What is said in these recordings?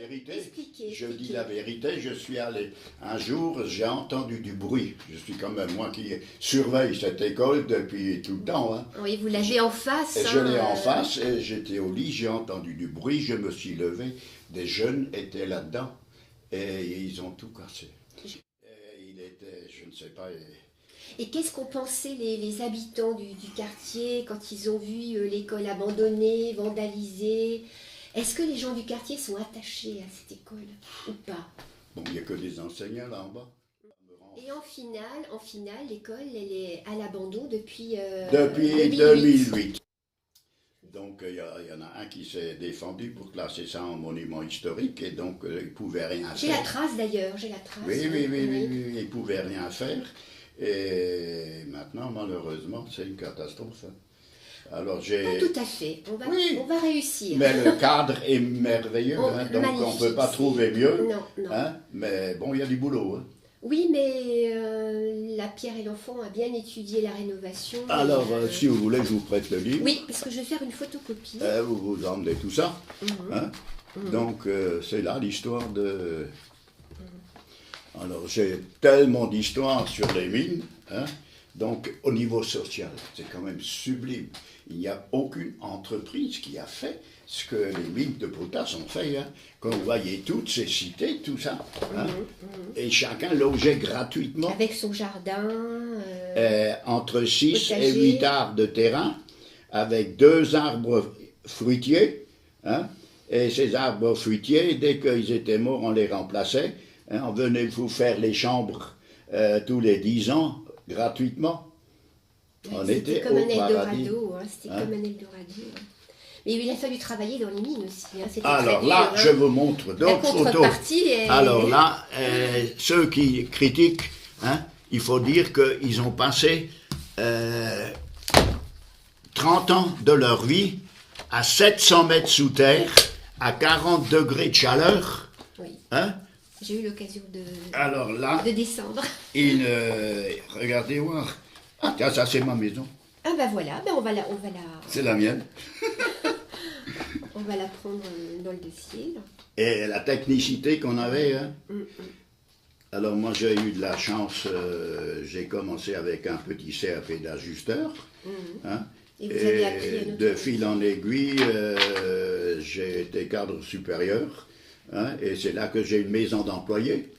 vérité. Expliquez. Je dis la vérité, je suis allé, un jour, j'ai entendu du bruit. Je suis quand même moi qui surveille cette école depuis tout le temps. Hein. Oui, vous l'avez en face. Et je l'ai en face, et j'étais au lit, j'ai entendu du bruit, je me suis levé, des jeunes étaient là-dedans, et ils ont tout cassé. Et il était, je ne sais pas... Et qu'est-ce qu'ont pensé les habitants du quartier quand ils ont vu l'école abandonnée, vandalisée? Est-ce que les gens du quartier sont attachés à cette école ou pas? Bon, il n'y a que des enseignants là en bas. Et en finale, l'école, elle est à l'abandon depuis, Depuis 2008. 2008. Donc il y en a un qui s'est défendu pour classer ça en monument historique et donc il ne pouvait rien J'ai faire. la trace d'ailleurs, j'ai la trace. Oui, il ne pouvait rien faire. Et maintenant, malheureusement, c'est une catastrophe. Alors j'ai... Pas tout à fait, on va réussir. Mais le cadre est merveilleux, hein, donc on ne peut pas trouver mieux. Non, non. Hein, mais bon, il y a du boulot. Hein. Oui, mais la Pierre et l'Enfant a bien étudié la rénovation. Alors, si vous voulez, je vous prête le livre. Oui, parce que je vais faire une photocopie. Vous vous emmenez tout ça. Hein. Donc, c'est là l'histoire de... Alors, j'ai tellement d'histoires sur les mines. Hein. Donc, au niveau social, c'est quand même sublime. Il n'y a aucune entreprise qui a fait ce que les mines de potasse ont fait. Hein. Quand vous voyez toutes ces cités, tout ça. Hein. Et chacun logeait gratuitement. Avec son jardin. Entre 6 potager. et 8 arts de terrain, avec 2 arbres fruitiers. Hein. Et ces arbres fruitiers, dès qu'ils étaient morts, on les remplaçait. Hein. On venait vous faire les chambres tous les 10 ans, gratuitement. On était comme au un paradis. Eldorado, hein, c'était comme un Eldorado. Hein. Mais il a fallu travailler dans les mines aussi. Hein, alors très là, dur, je hein. vous montre La d'autres photos. contrepartie est... Alors là, ceux qui critiquent, hein, il faut dire qu'ils ont passé 30 ans de leur vie à 700 mètres sous terre, à 40 degrés de chaleur. Oui. Hein. J'ai eu l'occasion Alors là, de descendre. regardez voir. Ah tiens, ça c'est ma maison. Ah ben voilà, ben on va la C'est la mienne. on va la prendre dans le dossier. Là. Et la technicité qu'on avait. Hein. Alors moi j'ai eu de la chance, j'ai commencé avec un petit CAP d'ajusteur. Hein. Et vous avez appris un autre de fil en aiguille, j'ai été cadre supérieur. Hein, et c'est là que j'ai une maison d'employés.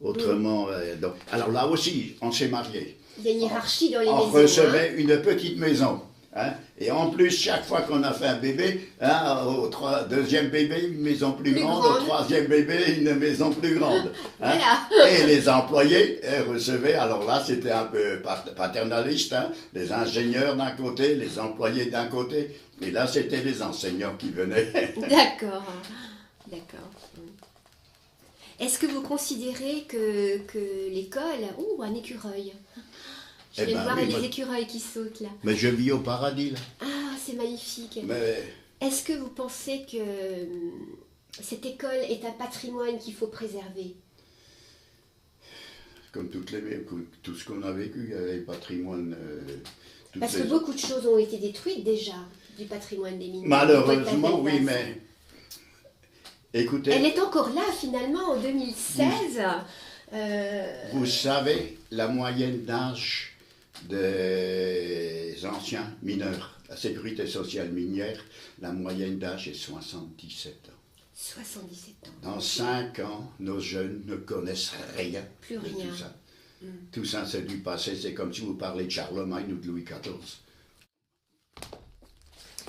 Autrement, donc, alors là aussi, on s'est mariés. Il y a une hiérarchie dans les on maisons. recevait une petite maison. Hein, et en plus, chaque fois qu'on a fait un bébé, hein, au deuxième bébé, une maison plus grande, au troisième bébé, une maison plus grande. Hein. Voilà. Et les employés recevaient, alors là, c'était un peu paternaliste, hein, les ingénieurs d'un côté, les employés d'un côté, et là, c'était les enseignants qui venaient. D'accord. D'accord. Est-ce que vous considérez que l'école... Ouh, un écureuil. Je viens de voir les écureuils qui sautent là. Mais je vis au paradis là. Ah, c'est magnifique. Mais... Est-ce que vous pensez que cette école est un patrimoine qu'il faut préserver? Comme tout ce qu'on a vécu, il y avait le patrimoine... Parce que beaucoup de choses ont été détruites déjà du patrimoine des mines. Malheureusement, oui, mais... Écoutez... Elle est encore là finalement en 2016. Vous savez, la moyenne d'âge des anciens mineurs, la sécurité sociale minière, la moyenne d'âge est 77 ans. 77 ans. Dans 5 ans, nos jeunes ne connaissent rien. Plus de rien. tout ça. Tout ça, c'est du passé. C'est comme si vous parlez de Charlemagne ou de Louis XIV.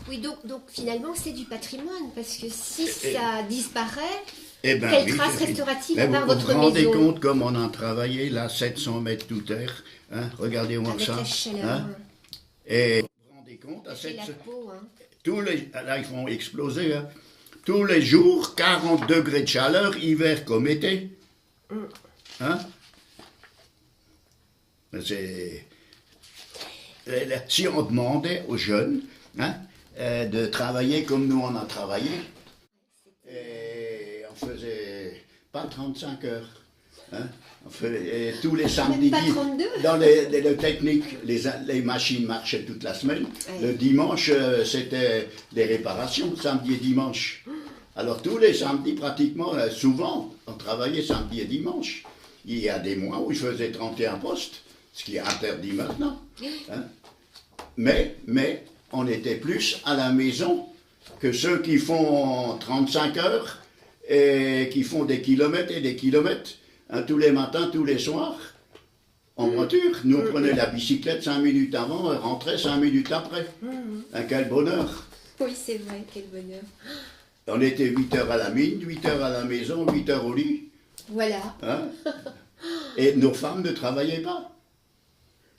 Oui, donc finalement, c'est du patrimoine, parce que si ça disparaît, ben, quelle trace restera-t-il à part votre maison? Vous vous rendez compte comme on a travaillé, là, 700 mètres sous terre, hein, regardez-moi avec ça. la chaleur. Hein, et vous vous rendez compte, à C'est la 700... peau, hein. Là, ils vont exploser, hein. Tous les jours, 40 degrés de chaleur, hiver comme été. Hein? C'est... Si on demandait aux jeunes, hein, de travailler comme nous on a travaillé, et on faisait pas 35 heures. Hein, on faisait, tous les samedis, pas 32. dans les techniques, les machines marchaient toute la semaine. Ouais. Le dimanche, c'était des réparations, samedi et dimanche. Alors tous les samedis, pratiquement, souvent, on travaillait samedi et dimanche. Il y a des mois où je faisais 31 postes, ce qui est interdit maintenant. Hein. Mais on était plus à la maison que ceux qui font 35 heures et qui font des kilomètres et des kilomètres, hein, tous les matins, tous les soirs, en voiture. Nous, on prenait la bicyclette 5 minutes avant et rentrait 5 minutes après. Hein, quel bonheur! Oui, c'est vrai, quel bonheur. On était 8 heures à la mine, 8 heures à la maison, 8 heures au lit. Voilà. Hein? Et nos femmes ne travaillaient pas.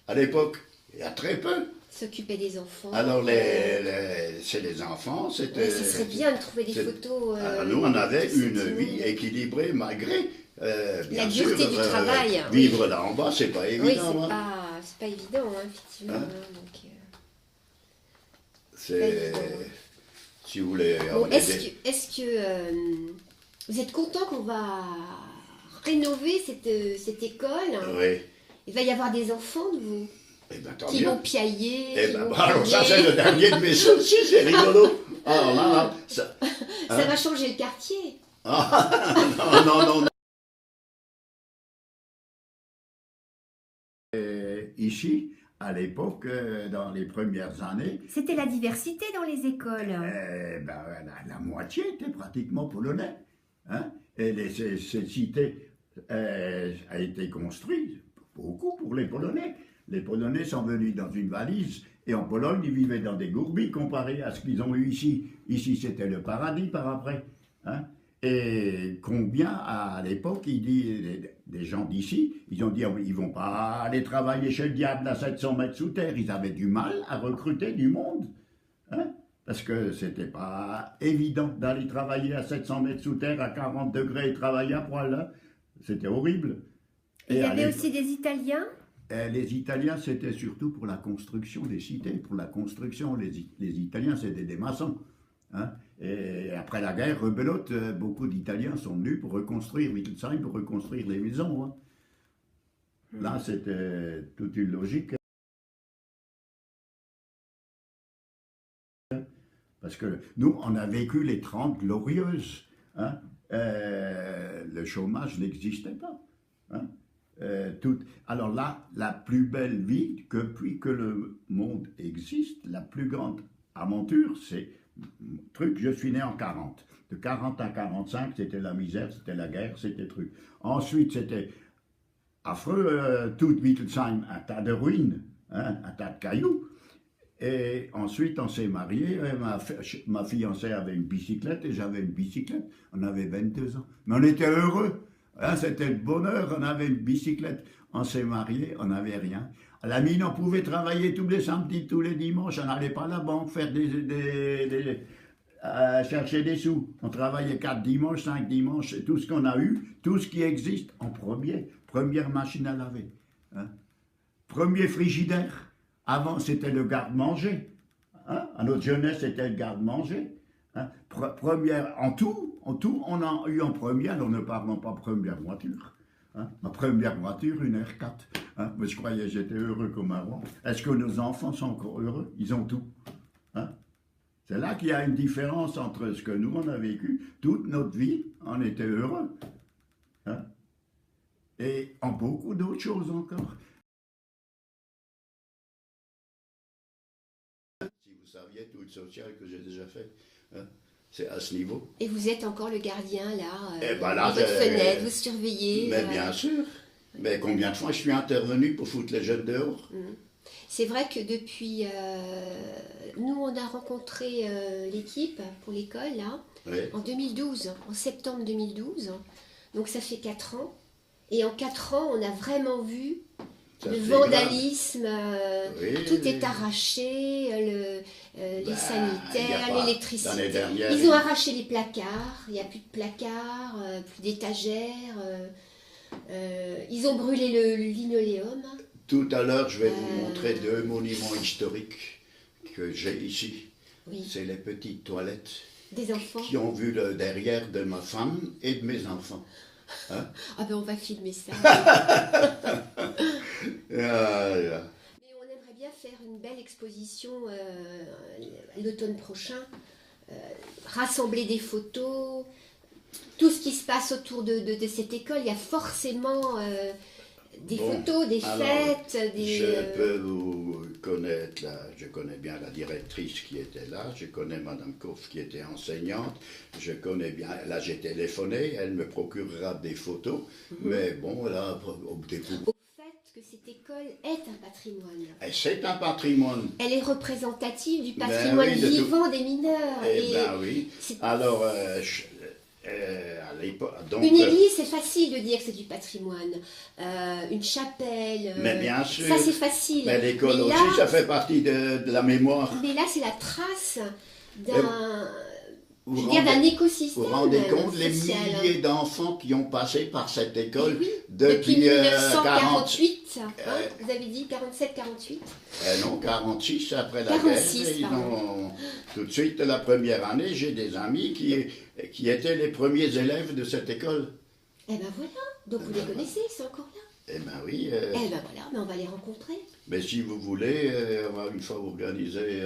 À l'époque, il y a très peu. S'occuper des enfants. Alors, c'est les enfants, c'était... Ce serait bien de trouver des photos. Alors, nous, on avait une vie équilibrée malgré, bien la sûr, dureté du travail. vivre là en bas, c'est pas évident. Oui, hein. c'est pas évident, hein, effectivement. Hein? Donc, c'est... Si vous voulez... Bon, est-ce que vous êtes content qu'on va rénover cette école? Oui. Il va y avoir des enfants de vous Eh ben, tant qui mieux. vont piailler. Eh qui ben, vont alors ça, crier. c'est le dernier de mes soucis, c'est rigolo. Alors là, ça... Ça va changer le quartier. Ah, non, non, non. Ici, à l'époque, dans les premières années, C'était la diversité dans les écoles. la moitié était pratiquement polonais. Hein? Et cette cité a été construite beaucoup pour les Polonais. Les Polonais sont venus dans une valise et en Pologne, ils vivaient dans des gourbilles comparé à ce qu'ils ont eu ici. Ici, c'était le paradis par après. Hein? Et combien, à l'époque, des gens d'ici, ils ont dit, ils ne vont pas aller travailler chez le diable à 700 mètres sous terre. Ils avaient du mal à recruter du monde. Hein? Parce que c'était pas évident d'aller travailler à 700 mètres sous terre, à 40 degrés, et travailler à poil. Hein? C'était horrible. Il y Et avait aussi des Italiens. les Italiens, c'était surtout pour la construction des cités. Pour la construction, les Italiens, c'était des maçons. Hein? Et après la guerre, rebelote, beaucoup d'Italiens sont venus pour reconstruire Wittelsheim, pour reconstruire les maisons. Hein? Là, c'était toute une logique. Parce que nous, on a vécu les 30 glorieuses. Hein? Le chômage n'existait pas. Hein? Alors là, la plus belle vie, depuis que le monde existe, la plus grande aventure, c'est truc, je suis né en 40. De 40 à 45, c'était la misère, c'était la guerre, c'était truc. Ensuite, c'était affreux, tout Wittelsheim, un tas de ruines, hein, un tas de cailloux. Et ensuite, on s'est mariés. Ma fiancée avait une bicyclette et j'avais une bicyclette. On avait 22 ans. Mais on était heureux. Hein, c'était le bonheur. On avait une bicyclette. On s'est mariés. On n'avait rien. À la mine, on pouvait travailler tous les samedis, tous les dimanches. On n'allait pas à la banque faire chercher des sous. On travaillait 4 dimanches, 5 dimanches. Et tout ce qu'on a eu, tout ce qui existe en première machine à laver. Hein, premier frigidaire. Avant, c'était le garde-manger. Hein? À notre jeunesse, c'était le garde-manger. Hein? En tout, on a eu en première, alors ne parlons pas première voiture. Hein? Ma première voiture, une R4. Hein? Mais je croyais que j'étais heureux comme un roi. Est-ce que nos enfants sont encore heureux? Ils ont tout. Hein? C'est là qu'il y a une différence entre ce que nous, on a vécu. Toute notre vie, on était heureux. Hein? Et en beaucoup d'autres choses encore. Vous saviez tout le social que j'ai déjà fait, hein? C'est à ce niveau. Et vous êtes encore le gardien, là, Eh ben là, à votre fenêtre, vous surveillez. Mais bien sûr. Mais combien de fois je suis intervenu pour foutre les jeunes dehors? C'est vrai que depuis... nous, on a rencontré l'équipe pour l'école, là, Oui. en 2012, en septembre 2012. Donc ça fait 4 ans. Et en 4 ans, on a vraiment vu Ça le fait vandalisme, Oui, tout oui. est arraché, les il y a sanitaires, pas- l'électricité. l'année dernière, Ils ont arraché les placards, il n'y a plus de placards, plus d'étagères. Ils ont brûlé le linoléum. Tout à l'heure, je vais vous montrer 2 monuments historiques que j'ai ici. Oui, C'est les petites toilettes des enfants. qui ont vu le derrière de ma femme et de mes enfants. Hein? Ah ben on va filmer ça. Ah, là. Mais on aimerait bien faire une belle exposition l'automne prochain, rassembler des photos, tout ce qui se passe autour de cette école, il y a forcément des photos, des fêtes, des... Je peux vous connaître, je connais bien la directrice qui était là, je connais Madame Koff qui était enseignante, je connais bien, là j'ai téléphoné, elle me procurera des photos, mais bon, là, au découvre. Au fait que cette école est un patrimoine. Et c'est un patrimoine. Elle est représentative du Ben patrimoine oui, de tout. vivant des mineurs. Eh bien oui. c'est- Alors, à l'époque, donc... Une église, c'est facile de dire que c'est du patrimoine. Une chapelle, mais bien sûr. ça c'est facile. Mais l'école Mais aussi, là- ça fait partie de la mémoire. Mais là, c'est la trace Vous je veux dire, d'un écosystème vous rendez compte les social. milliers d'enfants qui ont passé par cette école Oui, depuis 1948, euh, vous avez dit 47-48. Non, 46 après la 46, guerre. Ils pardon. ont, tout de suite, la première année, j'ai des amis qui étaient les premiers élèves de cette école. Eh ben voilà, donc vous les connaissez, ils sont encore là. Eh bien oui. Eh ben voilà, mais on va les rencontrer. Mais si vous voulez, on va une fois organiser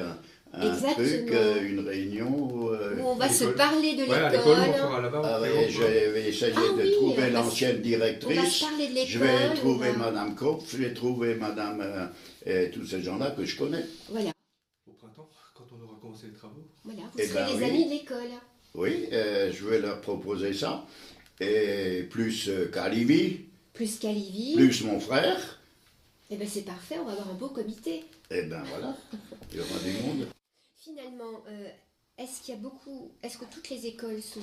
un Exactement. truc, une réunion. Où on va se parler de Ouais, à l'école. l'école, on fera là-bas. Ah après, oui, on je fera- vais essayer Ah de oui, trouver on va l'ancienne On va directrice. se parler de l'école. Je vais trouver on va- Madame Kopf, je vais trouver Madame et tous ces gens-là que je connais. Voilà, Au printemps, quand on aura commencé les travaux. voilà, vous Eh serez ben les oui. amis de l'école. Oui, je vais leur proposer ça. Et plus Kalimi, Plus qu'Alivy. plus mon frère. Eh ben c'est parfait, on va avoir un beau comité. Et ben voilà, il y aura du monde. Finalement, est-ce que toutes les écoles sont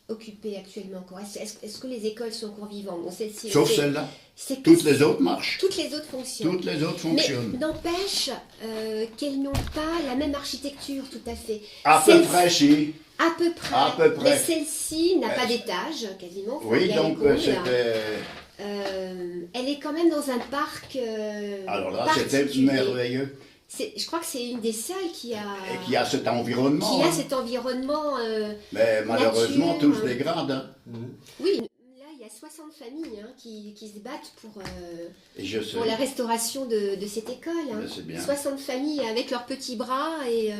occupées actuellement encore? Est-ce que les écoles sont encore vivantes? Bon, celle-ci, Sauf celle-là. c'est que Toutes les autres marchent. toutes les autres fonctionnent. Toutes les autres Mais fonctionnent. n'empêche qu'elles n'ont pas la même architecture tout à fait. À peu Celle-ci- près, si. À peu près. À peu près. Mais celle-ci n'a pas d'étage, quasiment. faut Oui, y aller donc cool. c'était. Elle est quand même dans un parc. Alors là, c'était particulier. merveilleux. Je crois que c'est une des seules qui a. Et qui a cet environnement. Qui a hein. cet environnement. Mais malheureusement, nature, tout se dégrade. hein. Oui, là, il y a 60 familles qui se battent Et je sais. pour la restauration de cette école. hein. Mais c'est bien. 60 familles avec leurs petits bras et.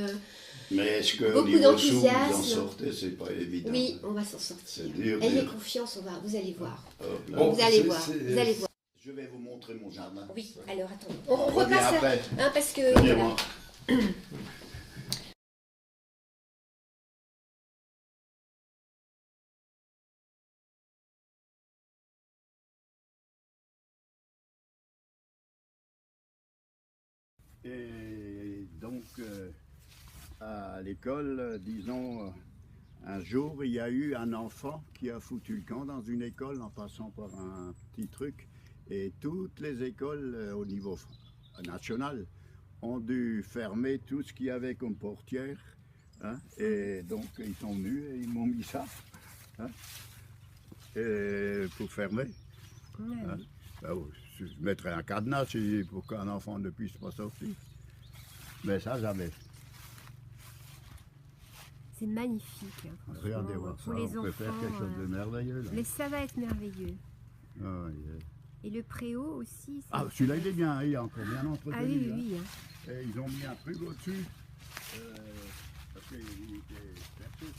Mais est-ce qu'au Beaucoup niveau sous, vous en d'enthousiasme. sortez, c'est pas évident. Oui, on va s'en sortir. C'est dur, Ayez dur. confiance, vous allez voir. Hop là. Bon, Vous allez c'est- voir. c'est- Vous allez voir. Je vais vous montrer mon jardin. Oui, alors attendez. On On revient repasse après. parce que. Venez-moi. Et donc, à l'école, disons, un jour, il y a eu un enfant qui a foutu le camp dans une école en passant par un petit truc. Et toutes les écoles au niveau national ont dû fermer tout ce qu'il y avait comme portière. hein. Et donc, ils sont venus et ils m'ont mis ça hein, et pour fermer. Hein. Ben, je mettrais un cadenas pour qu'un enfant ne puisse pas sortir. Mais ça, jamais. C'est magnifique. hein, franchement, Regardez voir ça, pour les on peut faire enfants, quelque chose de merveilleux. Là. Mais ça va être merveilleux. Ah, oui. Et le préau aussi. c'est- Ah, celui-là, il est bien, il est encore bien entretenu. Ah oui, oui, hein. oui. hein. Et ils ont mis un truc au-dessus, parce qu'il était percé.